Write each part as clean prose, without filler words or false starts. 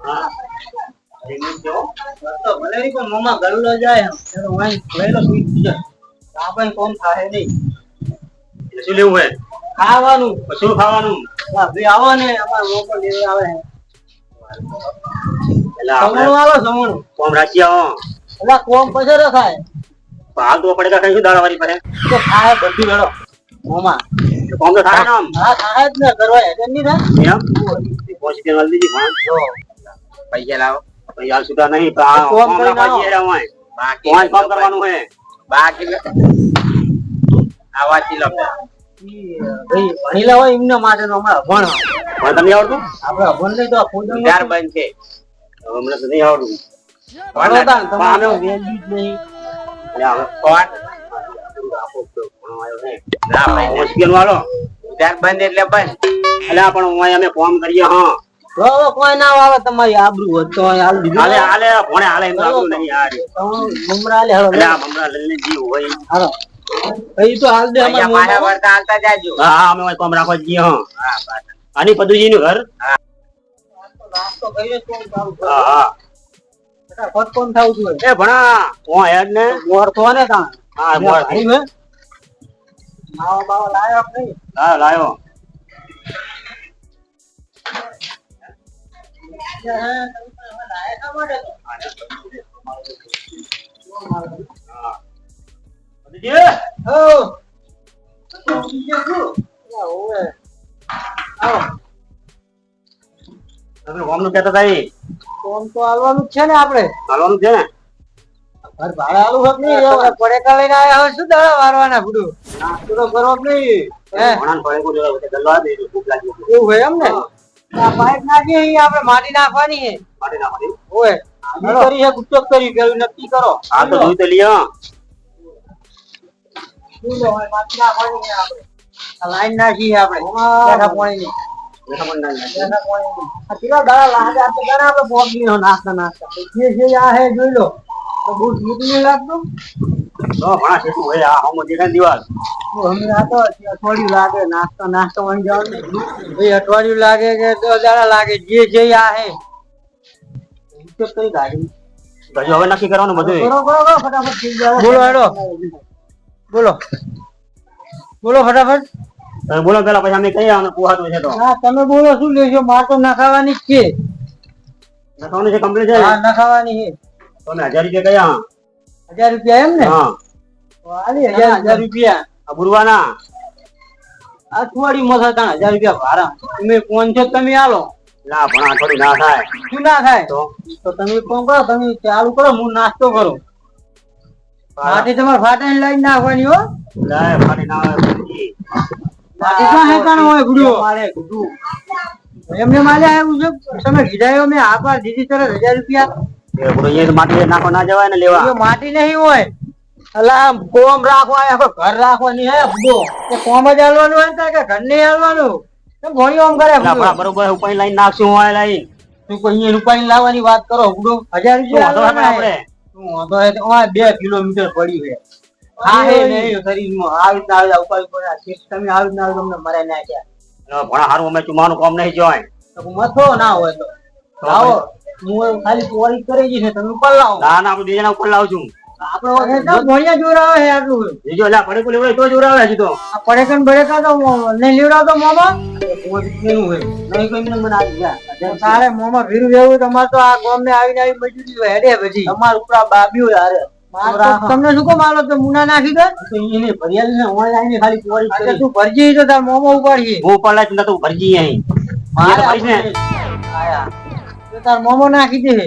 હા એમ જો તો ભલે રી પણ મોમાં ગળુલો જાય તો વાઈ વેલો પી જાય આપણ કોમ થાય નહીં શું લેવું હે ખાવાનું શું ખાવાનું ભાઈ આવો ને અમાર મોકો લેવા આવે એટલે આપણે આવો સમણ કોમ રાખી આવો એટલે કોમ પછી રખાય હાલ તો પડે કઈ શું દાડા વાળી પડે તો ખાય બધી લડો મોમાં કોમ તો થાય ને હા થાય જ ને કરવા હે નહીં થાય એમ પોઝિટિવ વાળી દીધી પણ જો પૈસા લાવો પૈસા સુધા નહીં કોમ કરી નાખી રે હું બાકી કોમ કરવાનું હે બાકી આવાથી લો ભાઈ ભણીલા હોય એમના માટે નો હમણાં ભણ તમને આવડતું આપણે ભણ નહીં તો ફોટો ચાર બંધ છે હમણાં તો નહીં આવડતું ભણતા તમારે વેલ્યુ જ નહીં અને હવે કોણ આપો ભણવાયો ને ના ભાઈ હોસ્પિટલ વાળો ચાર બંધ એટલે બંધ અલ્યા પણ હું અમે ફોન કરીએ હા તો કોઈ ના આવે તમારી આબરૂ હોત તો હાલ દીધું હાલે હાલે ભણે હાલે એમ આબરૂ નહીં યાર મમરા લે અલ્યા મમરા લઈને જી હોય હાલો એ તો હાલ દે અમાર મારા વર્તા હાલતા જાજો હા અમે કોમ રાખો જી હા આની પદુજી નું ઘર હા નાસ્તો કરીએ તો ચાલુ હા હા ફટાફટ કોમ થાવ છું એ ભણા હું હેડ ને મોર તો ને તા હા મોર હરી મે માવો બાવો લાયો નહીં હા લાયો કોમ તો હાલવાનું છે ને આપડે હાલવાનું છે ને ઘર ભાડા આલું હોત નહીં પડેકા લઈને આયા હવે શું દાડા વારવાના બધું નાસ્તો તો કરવો જ નહીં એવું હોય એમ ને પાઇપ નાખી આપણે માટી નાખવાની છે માટી નાખવાની ઓય કરી છે ગુપ્તક કરી ગયું નક્કી કરો હા તો જોઈ તો લ્યો શું લો માટી નાખવાની છે આપણે આ લાઈન નાખી આપણે બેઠા પાણી ની બેઠા પાણી ની આ કેટલા દાડા લાગે આ તો દાડા આપણે બોગી નો નાસ્તા નાસ્તા જે આ હે જોઈ લો તો બહુ ઠીક નહીં લાગતું તો ઘણા ઠીક હોય આ હમો દેખાય દિવાલ હમણાં તો અઠવાડિયું લાગે નાસ્તો વળી જવાનું ભાઈ અઠવાડિયું લાગે કે 10 દાડા લાગે જે આ હે તો કઈ ગાડી ગજો હવે નક્કી કરવાનું બધું બોલો ફટાફટ થઈ જાવ બોલો હેડો બોલો ફટાફટ તમે બોલો પેલા પછી અમે કઈ આવને પોહાતું છે તો હા તમે બોલો શું લેજો માર તો નખાવાની જ છે નખાવાની છે કમ્પ્લીટ છે હા નખાવાની છે તમે 1000 રૂપિયા કયા 1000 રૂપિયા એમ ને હા વાલી 1000 રૂપિયા આ બુરવાના અઠવાડિયું મસા તા 1000 રૂપિયા ભાડા તમે કોણ છો તમે આલો ના પણ અઠવાડિયું ના થાય શું ના થાય તો તમે કોણ કરો તમે ચાલુ કરો હું નાસ્તો કરું માટી તમારે ફાટાઈ લાઈન નાખવાની હો લાય ફાટી ના આવે માટી ક્યાં હેકાણ હોય ગુડો મારે ગુડુ એમને માલે આવ્યું છે તમે કીધાયો મે આભાર દીધી તરત 1000 રૂપિયા એ ગુડો એ માટી નાખો ના જવાય ને લેવા એ માટી નહીં હોય અલા કોમ રાખવા આખો ઘર રાખવાની હે ગુડો એ કોમ જ હાલવાનું હોય કે ઘર નહીં હાલવાનું તમે ઘણી ઓમ કરે બરોબર ઉપાઈ લાઈન નાખશું હોય લાઈન તું કોઈ રૂપાઈ લાવવાની વાત કરો ગુડો 1000 રૂપિયા આપણે શું વાંધો હે તો 2 કિલોમીટર પડી છે હા હે નહીં શરીરમાં આવી ના ઉપાય પડ્યા તમે આવી ના તમને મરે નાખ્યા ભણા હારું અમે ચુમાનું કામ નહીં જોય તો મથો ના હોય તો લાવો હું ખાલી પોરી કરી છે તમે ઉપર લાવો ના ના આપણે બીજાના ઉપર લાવ છું આપણો તો ભણિયા જોર આવે હે આટલું બીજો લા પડે કો લેવડે તો જોર આવે હજી તો આ પડે કન બડેકા તો નહીં લેવડાવતો મોમા પોરી કેનું હોય નહીં કોઈ મને બનાવી ગયા તારે મોમા ભીરું લેવું તમાર તો આ ગામ ને આવીને આવી મજૂરી હેડે પછી તમાર ઉપરા બાબ્યો યાર તમને શું કો માલો તો મુના નાખી દે તો એને ભરિયાલ ને ઓનલાઈન ખાલી પોરી કરી તું ભરજી તો તાર મોમો ઉપાડી હું ઉપાડલા જ નતો ભરજી અહીં મારે ભરીશ ને આયા તો તાર મોમો નાખી દે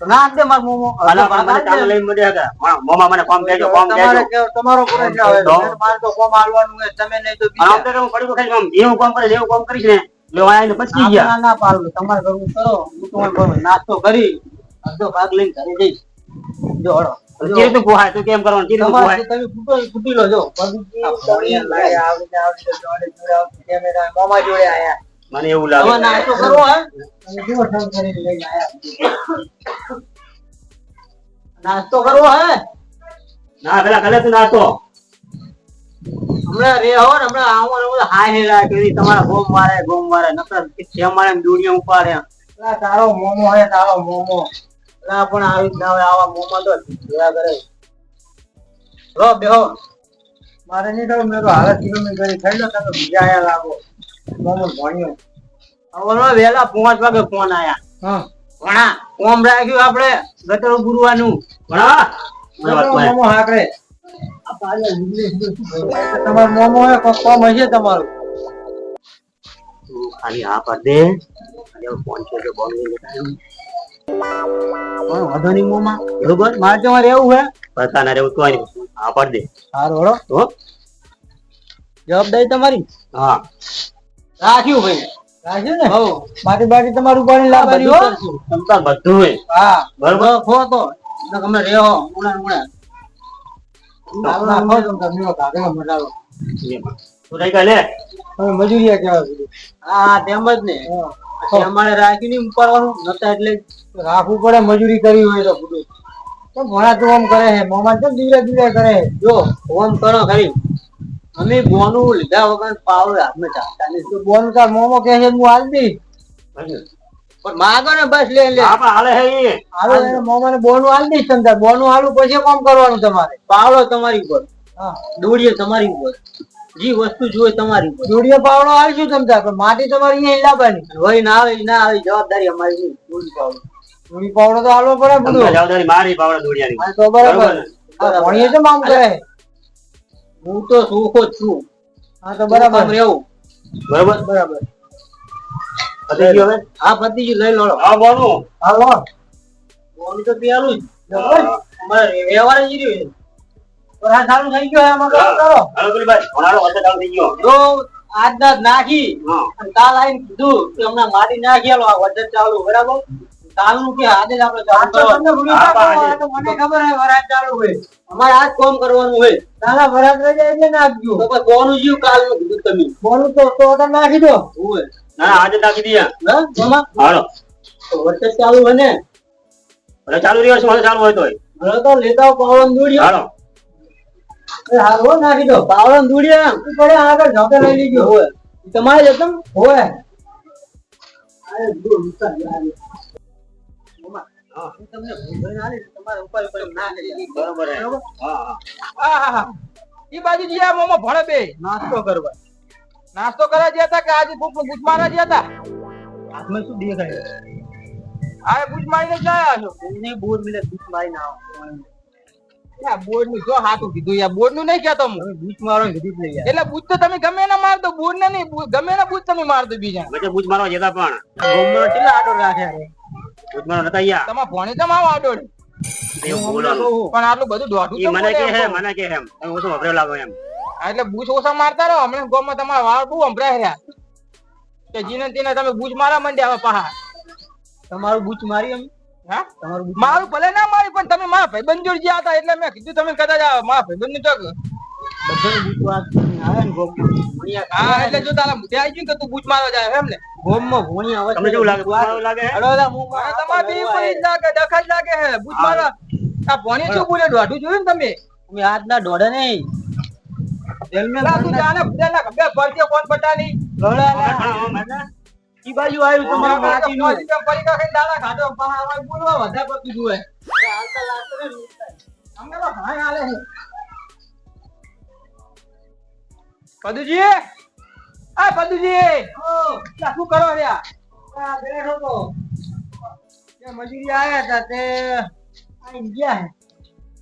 તો નાખ દે માર મોમો આલા મને કામ લઈને મળ્યા હતા મોમા મને કામ કેજો કામ કેજો તમારો પૂરો ના હોય માર તો કામ આલવાનું હે તમે નહીં તો બીજા આમ તો હું પડી ખાલી કામ એવું કામ કરે એવું કામ કરીશ ને લેવા આઈને પછી ગયા ના પાડું તમાર ઘરનું કરો હું તો નાસ્તો કરી અડધો ભાગ લઈને ઘરે જઈશ જો હળો જે તો પોહાય તો કેમ કરવાનું જે તો પોહાય તમે ફૂટી લો જો ભણિયા લાગે આવડી જોડે કેમેરા મોમા જોડે આયા મને એવું લાગે હવે નાસ્તો કરવો હે તમે કેવો ઠમ કરીને લઈને આયા નાસ્તો કરવો હે ના પેલા કરે તું નાસ્તો હમણાં રે હો હમણાં આવો હાય હેલા કરી તમારા ગોમ મારે નકર છે મારે દુનિયા ઉપાડે તારો મોમો હે તારો મોમો પણ આવી જ ના હોય આવા મોમો તો જોયા કરે લો બેહો મારે નહીં કહું મેં તો હાલત કિલોમીટર થઈ લો તમે બીજા આયા લાગો મોમો ભણ્યો હવે વેલા 5 વાગે ફોન આયા હા ભણા કોમ રાખ્યું આપણે ગટર ગુરુવાનું ભણા મોમો હાકરે તમારો મોમો હે કોમ હશે તમારું ખાલી હા પર દે ફોન છે કે બોલ પણ વાંધો નહીં મોમાં બરોબર મારે તમારે એવું હે પતા ના રહેવું તો હા પર દે સારું હળો તો જવાબદારી તમારી હા રાખ્યું ભાઈ રાખ્યું ને હો બાકી બાકી તમારું પાણી લાવવાની હો તમતા બધું હોય હા બરોબર ખો તો તમે રેહો ઉણા ઉણા નાખો તમ તમે કાગે મજાલો તો કઈ કાલે હવે મજૂરિયા કેવા હા તેમ જ ને અમારે રાખીને ઉપરવાનું નતા એટલે રાખવું પડે મજૂરી કરી હોય તો બધું તો ભણા તો ઓમ કરે હે મોમાં તો ધીરે ધીરે કરે જો ઓમ કરો ખરી અમે બોનું લીધા વગર પાવર હાથમાં ચાલતા નહીં તો બોનું તાર મોમો કહે છે હું હાલ દી પણ માગો ને બસ લે લે આપણે હાલે હે ઈ હાલે મોમાને બોનું હાલ દી સમજા બોનું હાલું પછી કામ કરવાનું તમારે પાવડો તમારી ઉપર હા દોડીએ તમારી ઉપર જી વસ્તુ જોઈ તમારી ઉપર દોડીએ પાવડો આવીશું સમજા પણ માટી તમારી અહીંયા લાવવાની હોય ના આવે જવાબદારી અમારી નહીં દોડી પાવડો તો હાલવો પડે બધું જવાબદારી મારી પાવડો દોડિયાની હા તો બરાબર ભણીએ તો મામ કરે હું તો સુખો જ છું હા તો બરાબર રહેવું બરાબર બરાબર પતિ ગયો હવે હા પતિ ગયો લઈ લો હા બોનું હા લો બોનું તો પેલું જ અમારે વ્યવહાર જ રહ્યો તો આ ચાલુ થઈ ગયો એમાં કરો હાલો પેલી ભાઈ ભણારો વચ્ચે ચાલુ થઈ ગયો જો આજ દાદ નાખી અને કાલ આવીને કીધું કે હમણાં માટી નાખી આલો આ વચ્ચે ચાલુ બરાબર કાલનું કે આજે જ આપણે ચાલુ કરવાનું તો મને ખબર હે વરાજ ચાલુ હોય અમારે આજ કામ કરવાનું હોય કાલા વરાજ રહી જાય એટલે નાખજો તો પછી કોનું જીવ કાલનું કીધું તમે કોનું તો તમે નાખી દો હોય ના આજે નાખી દિયા હા મામા હાલો તો વચ્ચે ચાલુ હોય ને એટલે ચાલુ રહ્યો છે ચાલુ હોય તોય હાલો તો લેતા પાવડો દોડી હાલો હાલો નાખી દો પાવડો દોડી પડે આગળ ઝોકે લઈ લીજો હોય તમારે જતમ હોય અરે દૂર ઉતર યાર તમને ભૂલ આલી તમારે ઉપર ના કરી બરોબર હે હા ઈ બાજુ જીયા મોમો ભણે બે નાસ્તો કરવા ગયા હતા કે આજે ભૂખ મારા ગયા હતા હાથમાં શું દેખાય આ બૂટ મારીને જાય છો ને બોર મિલે બૂટ મારી ના યા બોર્ડ નું જો હાથું કીધું યા બોર્ડ નું નહીં કહેતો હું બૂટ મારો કીધું નહીં એટલે બૂટ તો તમે ગમે ના માર દો બોર્ડ ને નહીં ગમે ના બૂટ તમે માર દો બીજા એટલે બૂટ મારવા જતા પણ ગોમનો કેટલા આડો રાખે બૂટ મારો નતા યા તમા ભણી તો માવ આડો પણ આટલું બધું દોઢું તો મને કે હે તમે ઓછો વભરે લાગો એમ એટલે બૂચ ઓછા મારતા રહો હમણાં ગોમમાં તમારા વાળ બહુ અંભરાય રહ્યા કે જીને તેને તમે બૂચ મારા મંડ્યા હવે પહા તમારું બૂચ મારી એમ હા તમારું મારું ભલે ના મારી પણ તમે મારા ભાઈબંધ જોડ ગયા હતા એટલે મેં કીધું તમે કદાચ મારા ભાઈબંધ નું તો બધાને બૂચ વાત આવે ને ગોમમાં હા એટલે જો તારા મુદ્દે આવી ગયું કે તું બૂચ મારવા જાય એમ ને ગોમમાં ભોણી આવે તમને કેવું લાગે અડોલા હું તમારા બી ઉપર જ લાગે દખા જ લાગે હે બૂચ મારવા આ ભોણી શું બોલે દોઢું જોયું ને તમે હાથ ના દોડે નહીં જેલ મે લા તું જાને બુડાના ખબર પરતે કોણ પટાની ગળા ઈ બાજુ આવ્યું તમારા માટી નું પરીકા ખાઈ દાડા ખાધો પણ આ બોલવા વધારે પડતું જોવે હાલતા લાગતો ને અમને તો ભાઈ હાલે છે પદુજી આ પદુજી ઓ શું કરો રહ્યા આ બેઠો તો કે મજૂરી આયા હતા તે આઈ ગયા હે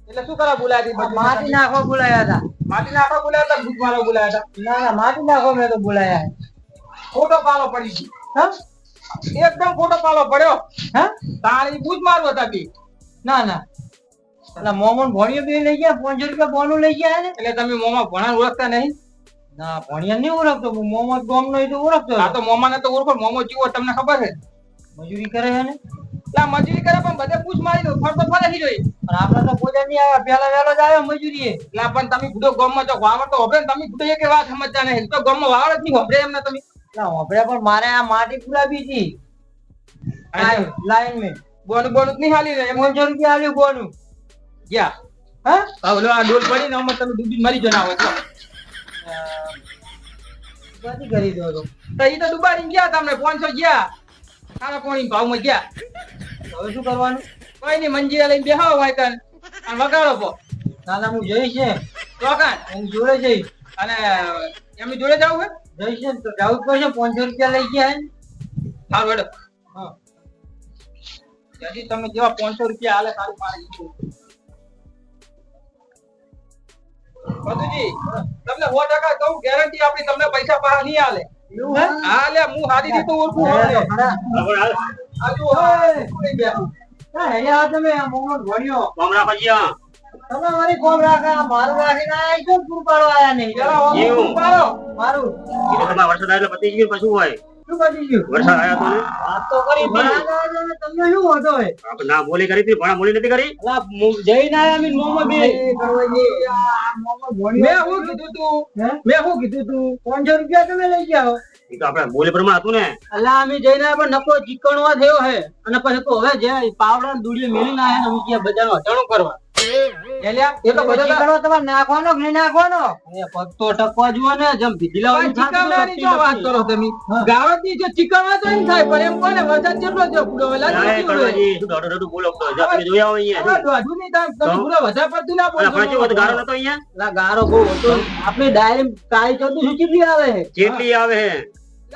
એટલે શું કરવા બોલાયા હતી માટી નાખો બોલાયા હતા માટી નાખો બોલાયા હતા બૂટ મારો બોલાયા હતા ના ના માટી નાખો મેં તો બોલાયા ખોટો પાલો પડી ગયો હા એકદમ ખોટો પાલો પડ્યો હા તારી બૂટ મારવો હતા બી ના ના એટલે મોમન ભણ્યો બી લઈ ગયા 500 રૂપિયા બોનું લઈ ગયા ને એટલે તમે મોમાં ભણા ઓળખતા નહીં ના ભણ્યા નહીં ઓળખતો મોમો ગોમ નો તો ઓળખતો આ તો મોમાને તો ઓળખો મોમો જીવો તમને ખબર છે મજૂરી કરે છે ને લા મજૂરી કરે પણ બધે પૂછ મારી દો ફરતો ફરે હી જોઈ પણ આપણે તો કોઈ નહીં આવે પેલા વેલો જ આવ્યો મજૂરીએ લા પણ તમે ગુડો ગોમમાં તો વાવર તો હોબે તમે ગુડો એક વાત સમજતા નહીં તો ગોમમાં વાવર જ નહીં હોબરે એમને તમે લા હોબરે પણ મારે આ માટી પુરાવી હતી લાઈન મે બોનું નહીં હાલી રે 500 રૂપિયા આલ્યું બોનું ગયા હા ઓલો આ ડોલ પડી ને અમે તમે ડૂબી મરી જના હોય તો બધી કરી દો તો ઈ તો ડુબાડી ગયા તમને 500 ગયા ખારા પાણી ભાવમાં ગયા. હવે શું કરવાનું? કોઈ નહીં, મંજીરા લઈને બેહાવો હોય કન અને વગાડો પો. ના હું જઈશ ને ચોકાન હું જોડે જઈશ. અને એમની જોડે જાવ હે? જઈશ ને તો જવું જ પડશે. 500 રૂપિયા લઈ ગયા હે. સારું હેડો. હા હજી તમે જેવા 500 રૂપિયા હાલે સારું પાણી. બધુજી તમને 100% કહું ગેરંટી આપણી, તમને પૈસા પાછા નહીં હાલે. એવું હે? હા લે હું હાદી થી તો ઓળખું હવે. આજુ હા કોઈ ગયા. હા હે આ તમે મોમો ભણ્યો. કોમરા ભજીયા તમે મારી કોમ રાખા મારું રાખીને આયા છો પૂરું પાડવા આયા નહીં. જરા ઓમ પાડો મારું એટલે તમારા વરસાદ આવે એટલે પતી ગયું પછી હોય શું કરી ગયું? વરસાદ આવ્યો તો ને વાત તો કરી પણ તમને શું હતો હે? આપણે ના બોલી કરી હતી ભણા બોલી નથી કરી. અલા જઈને આયા મી મોમો બે કરવાજી આ મોમો ભણ્યો. મેં શું કીધું તું? હે? મેં શું કીધું તું? 500 રૂપિયા તમે લઈ ગયા હો. એ તો આપણે બોલી પ્રમાણે હતું ને. અલા અમે જઈને આયા પણ નકો ચીકણવા થયો હે અને પછી તો હવે જે પાવડા દુડીએ મેલી ના હે ને હું કે બજારનો હટાણું કરવા. એલ્યા એ તો બધા ચીકણો તમારે નાખવાનો કે નહીં નાખવાનો? એ પગ તો ટકવા જુઓ ને જેમ ભીલાવાની ચીકવવાની જો વાત કરો તમે. ગાળોથી જો ચીકવવા તો એમ થાય પણ એમ કોને વરસાદ કેટલો છે પૂરો વેલા ના, એ કરવાજી, શું દોઢું દોઢું બોલો તો જા તમે જોયા હોય અહીંયા. દોઢું નહીં થાય તમે પૂરો વધારે પડતું ના અને આપણે બોલો. કેવું હતું, ગારો નતો અહીંયા. અલા ગારો બહુ હતો. આપણે ડાયરેક્ટ કાળી ચૌદસ શું કેટલી આવે હે? જેટલી આવે હે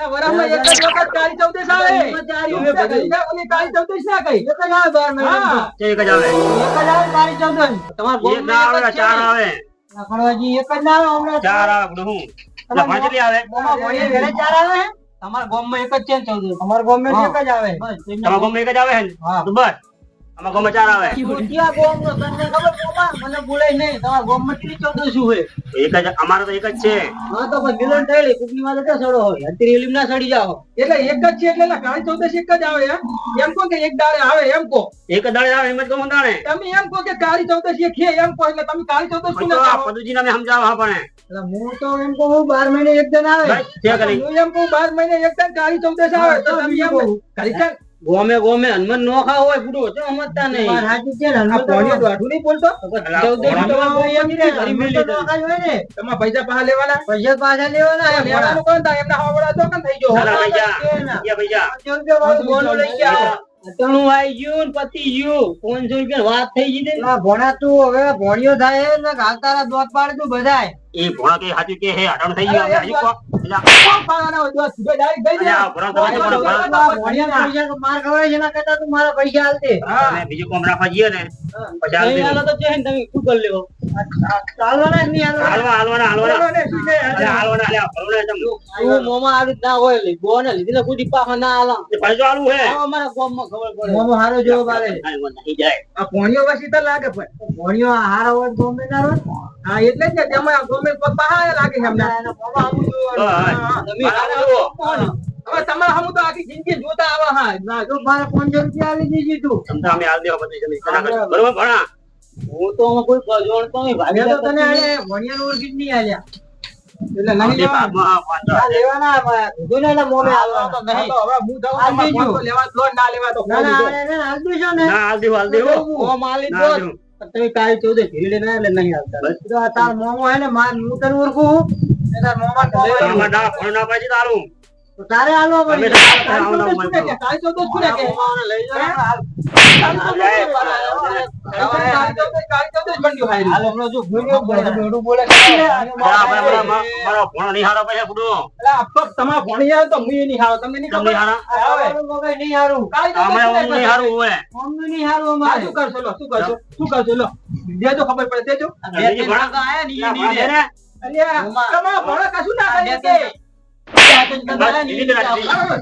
વરામાં એક જ વખત કાળી ચૌદસ આવે. ચારી ગઈઢા ઓલી કાળી ચૌદસ ના ગઈ. એક જ આવે 12 મહિના. હા એક જ આવે. એક જ આવે કાળી ચૌદસ. તમાર એક ના આવે ચાર આવે. ખડવાજી એક જ ના આવે હમણાં. ચાર આવે બધું હું એટલે ભણ કેટલી આવે. મોમાં ભણીએ ઘરે ચાર આવે હે? તમારા ગામમાં એક જ છે ને ચૌદસ. અમારા ગામમાં એક જ આવે. બસ તમારા ગામમાં એક જ આવે ને હા. તો બસ અમારા ગામમાં ચાર આવે. ક્યાં ગામનો તમને ખબર મોમાં? મને બોલાય નહીં. તમારા ગામમાં કેટલી ચૌદસ હોય? એક જ અમારે તો એક જ છે. હા તો પછી મિલન થયેલી કુકની માં તો સડો હોય. અત્યારે એલીમ ના સડી જાઓ. એટલે એક જ છે એટલે કાળી ચૌદસ એક જ આવે એમ કહો કે એક દાડે આવે એમ કહો. એક જ દાડે આવે એમ જ કહું તાણે. તમે એમ કહો કે કાળી ચૌદસ એક છે એમ કહો એટલે તમે કાળી ચૌદસ પછી શું તો ના આ કહો? પદુજીના મેં સમજાવવા પણ એટલે હું તો એમ કહું 12 મહિને એક જણ આવે. બસ છે કરી. હું એમ કહું 12 મહિને એક ટાઈમ કાળી ચૌદસ આવે તો તમે એમ ખરેખર ગોમે ગોમે હનુમાન નો ખાવ હોય પૂરો તો સમજતા નહીં. વાત સાચી છે ને આ હનુમાન ભણ્યો દોઢું નહીં બોલતો. ચૌદસ તો એમ ને ઘરી મેલી તો હોય ને. તમારા પૈસા પાછા લેવાના. પૈસા પાછા લેવાના હે લેવાનું કોણ થાય એમના હાવડા તો કેમ થઈ ગયો? ના પૈસા યા પૈસા 500 રૂપિયા વાળું બોનું લઈ ગયા. અટણું આવી ગયું ને પતી ગયું. 500 રૂપિયા વાત થઈ ગઈ ને. ભણા તું હવે ભણ્યો થાય ને હાલતારા દોત પાડ તું બધાય. એ ભણા કે સાચું કે હે અટાણું થઈ ગયું આપણે હજી એટલે કોણ પાવાના હોય? દોસ્ત સીધો direct દઈ દે. અલ્યા, ભણા તમે તો ભણા. ભણ્યા પૈસા માર ખવડાવે છે એના કરતા તું મારા પૈસા હાલતે. તમે બીજું કોમ રાખવા જઈએ ને પછી હાલ નહીં દેવું. હાલો તો છે ને તમે શું કરી લેવો? ચાલવાના જ નહીં હાલવાના. હાલવાના બોલો ને, શું છે? હાલવાના અલ્યા ભણો ને તમે તું મોમાં આવી જ ના હોય લે. ગોને લીધેલા કોઈ પાછા ના હાલા. પૈસો આલવું હે આવો અમારા ગામમાં ખબર પડે. મોમો હારો જેવો બારે. નહીં જાય. આ ભણ્યો પછી તો લાગે પણ. ભણ્યો હારો હોય તો ગમે ના હોય. હા એટલે જ ને તેમાં ગમે પપ્પા લાગે છે અમને. એના મોમાં આવું જોવાનું. હા, તમે હા. હારા જુઓ. હવે તમારા હમું તો આખી જિંદગી જોતા આવા હા. ના જો મારે 500 રૂપિયા આવી દીધી તું. સમજા અમે હાલ દેવા બધી જમીન કના કરશું. બરોબર ભણા હું તો આમાં કોઈ ગજોણ તો નહીં. મેં તો તને ભાગીદાર આલે ભણ્યાનું ઓળખી જ નહીં આલ્યા. એટલે નહીં બે લેવા. ભાગમાં પાંચસો. આ લેવાના કીધું ને એના મોમે હાલવા તો હા નહીં. તો હવે હું જાઉં હાલ તમારે દેજો. ફોન તો લેવા જ લો, ના લેવા તો ના ફોન ના લીધો. એને હાલ દેજો ને. ના હાલ દેવું હાલ દેવું. ઓ માલી ના દો. હાલ દેવું. તમે કાલે 14 ભીડે ના એટલે નહીં હાલતા. બસ તો આ તાર મોમો હે ને માર હું તને ઓળખું. એ તાર મોમાં તો તો આમાં ના ભણ ના પાછી તો હાલું. તો તારે હાલવા તમે પડે. તો કાળી આવું ના ચૌદસ શું કે? મળતું. કાળી ચૌદસ શું કે? મોમાને લઈ જાઓ ને હાલ. કાળી ચૌદસ બન્યું હારી. હાલ હમણાં જો ભૂલ્યો બેડું બોલે. મારો ભણો નહીં હારો પૈસા ફૂટો. એટલે આ પગ તમારા ભણી આવે તો હું એ નહીં હારો. તમને નહીં તમને ખબર? હારા આવે. મોબાઈલ નહીં હારું. કાળી ચૌદસ અમે શું નહીં કે? હારું હોય. મમ્મી નહીં હારું આ અમારે. શું કરશો લો? શું કરશો? શું કરશો લો? દેજો ખબર પડે દેજો. બે ત્રણ ટકા આયા ને ઈ નહીં દે. અલ્યા મોમાં. તમારા ભણા કશું ના બે કરી ત્રણ કે. ટકા આયા ને ઈ નહીં દે. બરાબર.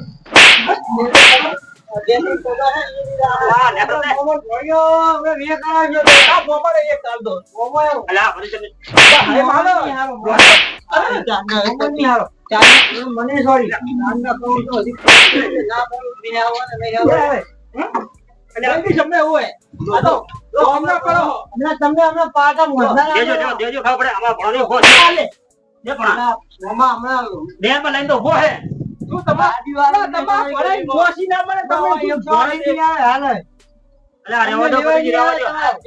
બે ત્રણ ટકા આયા ને ઈ નહીં દે. વાહ, નેકળો ને. મોમો ભણ્યો, હવે વેક આવ્યો. આ મોમાને એક ચાલ દો. મોમો આવ્યો. અલ્યા, ફરી તમે એ માનો. નહીં હારું. મોમો નહીં હારું. ચાલ, મને sorry. નાના કહું તો હજી ના બોલું, નહીં આવવાના, નહીં આવવાના. જલ્દી સમય હોય. આ તો હમણાં કરો. હમણાં તમને હમણાં પાટા મોઢા દેજો ના દેજો ખબર પડે. આમાં ભણો નહીં ઉભો છે. બે ભણા. મોમાં હમણાં ડેમ પર લઈને તો ઉભો હે. શું તમારા ભણાઈ ગોસી ના મળે તમને શું ભણી નહીં આવે, હાલે. અરે આ રહેવા દો, પછી રહેવા દો.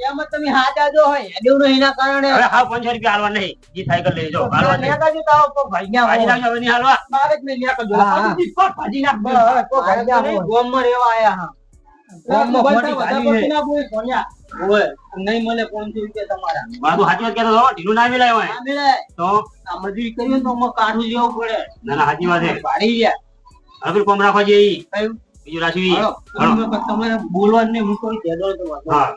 એમ જ તમે હાચા જો હોય હેડ્યું નહીં એના કારણે હવે હા 500 રૂપિયા હાલવા નહીં. જી સાયકલ લઈ જાઓ, હાલવા નહીં. નેકાજી તો આવો કોક ભાઈ ભાજી નાખજો, હવે નહીં હાલવા. બાર જ મિનિટ નેકાજો. હા. પછી કોક ભાજી નાખજો. કોક ભાઈ નાખો. ગોમમાં રહેવા આયા હા. ગોમમાં ખોટી ભાજી છે. ના બોય સોન્યા. ઓય નહીં મળે 500 રૂપિયા તમારા. મારું સાચી વાત કહેતો હતો, ઢીલું ના મિલાય હોય. ના મિલાય. તો આ મજૂરી કરીએ ને તો અમે કાઢું જેવું પડે. ના ના સાચી વાત છે. ભાડી ગયા. હવે કોમ રાખવા જઈએ. કયું? બીજું રાખવી. હાલો. હાલો. તમારે બોલવા જ નહીં, હું કોઈ કહેતો તો વાંધો નહીં. હા